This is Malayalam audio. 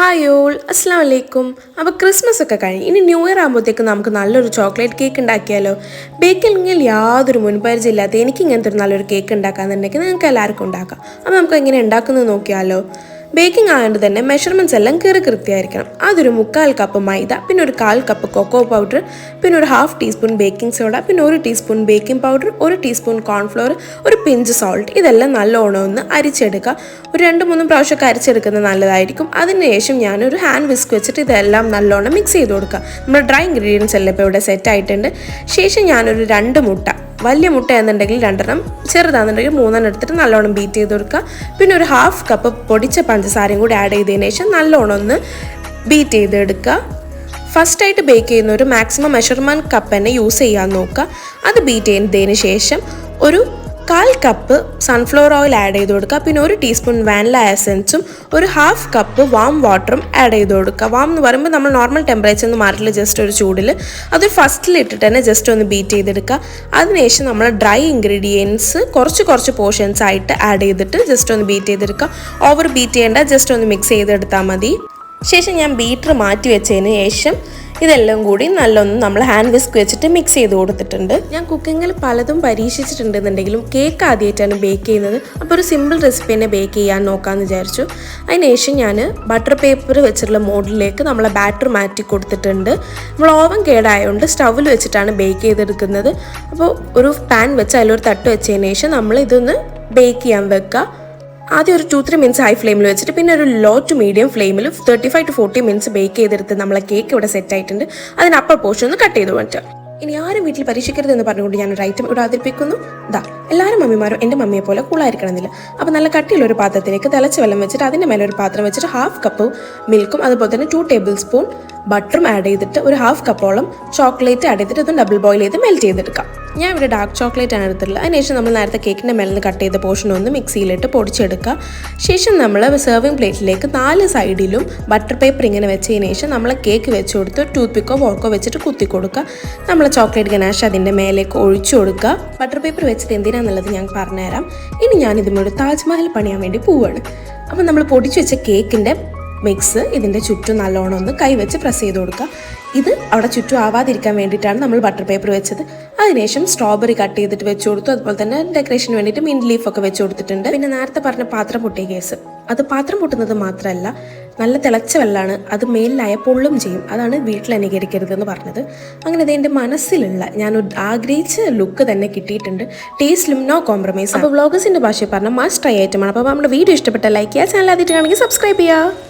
ഹായ് ഓൾ അസ്സാം വലൈക്കും. അപ്പോൾ ക്രിസ്മസ് ഒക്കെ കഴിഞ്ഞ് ഇനി ന്യൂ ഇയർ ആകുമ്പോഴത്തേക്ക് നമുക്ക് നല്ലൊരു ചോക്ലേറ്റ് കേക്ക് ഉണ്ടാക്കിയാലോ? ബേക്കിങ്ങിൽ യാതൊരു മുൻപരിചയമില്ലാത്ത എനിക്ക് ഇങ്ങനത്തെ ഒരു നല്ലൊരു കേക്ക് ഉണ്ടാക്കാന്നുണ്ടെങ്കിൽ നിങ്ങൾക്ക് എല്ലാവർക്കും ഉണ്ടാക്കാം. അപ്പോൾ നമുക്ക് എങ്ങനെ ഉണ്ടാക്കുന്നത് നോക്കിയാലോ? ബേക്കിംഗ് ആയതുകൊണ്ട് തന്നെ മെഷർമെൻറ്റ്സ് എല്ലാം കൃത്യമായിരിക്കണം. അതൊരു 1/4 കപ്പ് മൈദ, പിന്നെ ഒരു 1/4 കപ്പ് കൊക്കോ പൗഡർ, പിന്നെ ഒരു 1/2 ടീസ്പൂൺ ബേക്കിംഗ് സോഡ, പിന്നെ 1 teaspoon baking powder, 1 teaspoon cornflour, ഒരു പിഞ്ച് സോൾട്ട്. ഇതെല്ലാം നല്ലോണം ഒന്ന് അരിച്ചെടുക്കുക. ഒരു 2-3 പ്രാവശ്യമൊക്കെ അരിച്ചെടുക്കുന്നത് നല്ലതായിരിക്കും. അതിനുശേഷം ഞാനൊരു ഹാൻഡ് വിസ്ക് വെച്ചിട്ട് ഇതെല്ലാം നല്ലോണം മിക്സ് ചെയ്ത് കൊടുക്കുക. നമ്മുടെ ഡ്രൈ ഇൻഗ്രീഡിയൻസ് എല്ലാം ഇപ്പോൾ ഇവിടെ സെറ്റ് ആയിട്ടുണ്ട്. ശേഷം ഞാനൊരു 2 മുട്ട, വലിയ മുട്ടയാണെന്നുണ്ടെങ്കിൽ 2 ചെറുതാണെന്നുണ്ടെങ്കിൽ 3 എടുത്തിട്ട് നല്ലോണം ബീറ്റ് ചെയ്ത് കൊടുക്കുക. പിന്നെ ഒരു 1/2 കപ്പ് പൊടിച്ച പഞ്ചസാരയും കൂടി ആഡ് ചെയ്തതിന് ശേഷം നല്ലോണം ഒന്ന് ബീറ്റ് ചെയ്തെടുക്കുക. ഫസ്റ്റായിട്ട് ബേക്ക് ചെയ്യുന്ന ഒരു മാക്സിമം മെഷർമെൻറ്റ് കപ്പ് തന്നെ യൂസ് ചെയ്യാൻ നോക്കുക. അത് ബീറ്റ് ചെയ്തതിന് ശേഷം ഒരു 1/4 കപ്പ് സൺഫ്ലവർ ഓയിൽ ആഡ് ചെയ്ത് കൊടുക്കുക. പിന്നെ 1 ടീസ്പൂൺ വാനില എസൻസും ഒരു 1/2 കപ്പ് വാം വാട്ടറും ആഡ് ചെയ്ത് കൊടുക്കുക. വാം എന്ന് പറയുമ്പോൾ നമ്മൾ നോർമൽ ടെമ്പറേച്ചറിൽ നിന്ന് മാറില്ല, ജസ്റ്റ് ഒരു ചൂടിൽ അത് ഫസ്റ്റിൽ ഇട്ടിട്ട് തന്നെ ജസ്റ്റ് ഒന്ന് ബീറ്റ് ചെയ്തെടുക്കുക. അതിനുശേഷം നമ്മൾ ഡ്രൈ ഇൻഗ്രീഡിയൻസ് കുറച്ച് പോർഷൻസ് ആയിട്ട് ആഡ് ചെയ്തിട്ട് ജസ്റ്റ് ഒന്ന് ബീറ്റ് ചെയ്തെടുക്കുക. ഓവർ ബീറ്റ് ചെയ്യേണ്ട, ജസ്റ്റ് ഒന്ന് മിക്സ് ചെയ്തെടുത്താൽ മതി. ശേഷം ഞാൻ ബീറ്റർ മാറ്റി വെച്ചതിന് ശേഷം ഇതെല്ലാം കൂടി നല്ലൊന്ന് നമ്മൾ ഹാൻഡ് വിസ്ക് വെച്ചിട്ട് മിക്സ് ചെയ്ത് കൊടുത്തിട്ടുണ്ട്. ഞാൻ കുക്കിങ്ങിൽ പലതും പരീക്ഷിച്ചിട്ടുണ്ടെന്നുണ്ടെങ്കിലും കേക്ക് ആദ്യമായിട്ടാണ് ബേക്ക് ചെയ്യുന്നത്. അപ്പോൾ ഒരു സിമ്പിൾ റെസിപ്പി തന്നെ ബേക്ക് ചെയ്യാൻ നോക്കാമെന്ന് വിചാരിച്ചു. അതിനുശേഷം ഞാൻ ബട്ടർ പേപ്പർ വെച്ചിട്ടുള്ള മോഡിലേക്ക് നമ്മളെ ബാറ്റർ മാറ്റി കൊടുത്തിട്ടുണ്ട്. നമ്മൾ ഓവൻ കേടായതുകൊണ്ട് സ്റ്റൗവിൽ വെച്ചിട്ടാണ് ബേക്ക് ചെയ്തെടുക്കുന്നത്. അപ്പോൾ ഒരു പാൻ വെച്ച് അതിലൊരു തട്ട് വെച്ചതിന് ശേഷം നമ്മൾ ഇതൊന്ന് ബേക്ക് ചെയ്യാൻ വെക്കുക. ആദ്യം ഒരു 2-3 മിനിറ്റ്സ് ഹൈ ഫ്ലെയിമിൽ വെച്ചിട്ട് പിന്നെ ഒരു ലോ ടു മീഡിയം ഫ്ലെയിമിൽ 35 to 40 മിനിറ്റ്സ് ബേക്ക് ചെയ്തെടുത്ത് നമ്മളെ കേക്ക് ഇവിടെ സെറ്റ് ആയിട്ടുണ്ട്. അതിന് അപ്പർ പോർഷൻ ഒന്ന് കട്ട് ചെയ്ത് മാറ്റുക. ഇനി ആരും വീട്ടിൽ പരീക്ഷിക്കരുത് എന്ന് പറഞ്ഞുകൊണ്ട് ഞാനൊരു ഐറ്റം ഇവിടെ അവതരിപ്പിക്കുന്നു. എല്ലാവരും മമ്മിമാരും എൻ്റെ മമ്മിയെ പോലെ കൂളായിരിക്കണമെന്നില്ല. അപ്പോൾ നല്ല കട്ടിയുള്ളൊരു പാത്രത്തിലേക്ക് തിളച്ച വെള്ളം വെച്ചിട്ട് അതിൻ്റെ മേലെ ഒരു പാത്രം വെച്ചിട്ട് 1/2 കപ്പ് മിൽക്കും അതുപോലെ തന്നെ 2 ടേബിൾ സ്പൂൺ ബട്ടറും ആഡ് ചെയ്തിട്ട് ഒരു 1/2 കപ്പോളം ചോക്ലേറ്റ് ആഡ് ചെയ്തിട്ട് അതും ഡബിൾ ബോയിൽ ചെയ്ത് മെൽറ്റ് ചെയ്തെടുക്കാം. ഞാൻ ഇവിടെ ഡാർക്ക് ചോക്ലേറ്റ് ആണ് എടുത്തിട്ടുള്ളത്. അതിനുശേഷം നമ്മൾ നേരത്തെ കേക്കിൻ്റെ മേലിൽ കട്ട് ചെയ്ത പോർഷൻ ഒന്ന് മിക്സിയിലിട്ട് പൊടിച്ചെടുക്കുക. ശേഷം നമ്മൾ സെർവിങ് പ്ലേറ്റിലേക്ക് 4 സൈഡിലും ബട്ടർ പേപ്പർ ഇങ്ങനെ വെച്ചതിന് ശേഷം നമ്മൾ കേക്ക് വെച്ച് കൊടുത്ത് ടൂത്ത് പിക്കോ ഫോർക്കോ വെച്ചിട്ട് കുത്തി കൊടുക്കുക. നമ്മൾ ചോക്ലേറ്റ് ഗനാഷ് അതിൻ്റെ മേലേക്ക് ഒഴിച്ചു കൊടുക്കുക. ബട്ടർ പേപ്പർ വെച്ചിട്ട് എന്തിനാന്നുള്ളത് ഞാൻ പറഞ്ഞുതരാം. ഇനി ഞാൻ ഇതിനോട് താജ്മഹൽ പണിയാൻ വേണ്ടി പോവുകയാണ്. അപ്പോൾ നമ്മൾ പൊടിച്ചു വെച്ച കേക്കിൻ്റെ മിക്സ് ഇതിൻ്റെ ചുറ്റും നല്ലോണം ഒന്ന് കൈവച്ച് പ്രസ് ചെയ്ത് കൊടുക്കുക. ഇത് അവിടെ ചുറ്റും ആവാതിരിക്കാൻ വേണ്ടിയിട്ടാണ് നമ്മൾ ബട്ടർ പേപ്പർ വെച്ചത്. അതിനുശേഷം സ്ട്രോബെറി കട്ട് ചെയ്തിട്ട് വെച്ച് കൊടുത്തു. അതുപോലെ തന്നെ ഡെക്കറേഷന് വേണ്ടിയിട്ട് മിൻറ്റ് ലീഫൊക്കെ വെച്ച് കൊടുത്തിട്ടുണ്ട്. പിന്നെ നേരത്തെ പറഞ്ഞ പാത്രം പൊട്ടിയ കേസ്, അത് പാത്രം പൊട്ടുന്നത് മാത്രമല്ല, നല്ല തിളച്ച വെള്ളമാണ്, അത് മേലിലായ പൊള്ളും ചെയ്യും. അതാണ് വീട്ടിൽ അനുകരിക്കരുതെന്ന് പറഞ്ഞത്. അങ്ങനെ അത് എൻ്റെ മനസ്സിലുള്ള ഞാൻ ആഗ്രഹിച്ച ലുക്ക് തന്നെ കിട്ടിയിട്ടുണ്ട്. ടേസ്റ്റിലും നോ കോംപ്രമൈസ്. അപ്പോൾ വ്ളോഗേഴ്സിൻ്റെ ഭാഷയിൽ പറഞ്ഞാൽ മസ്റ്റ് ട്രൈ ഐറ്റമാണ്. അപ്പോൾ നമ്മുടെ വീഡിയോ ഇഷ്ടപ്പെട്ട ലൈക്ക് ചെയ്യുക, ചാനൽ ആദ്യമായിട്ട് കാണുമെങ്കിൽ സബ്സ്ക്രൈബ് ചെയ്യുക.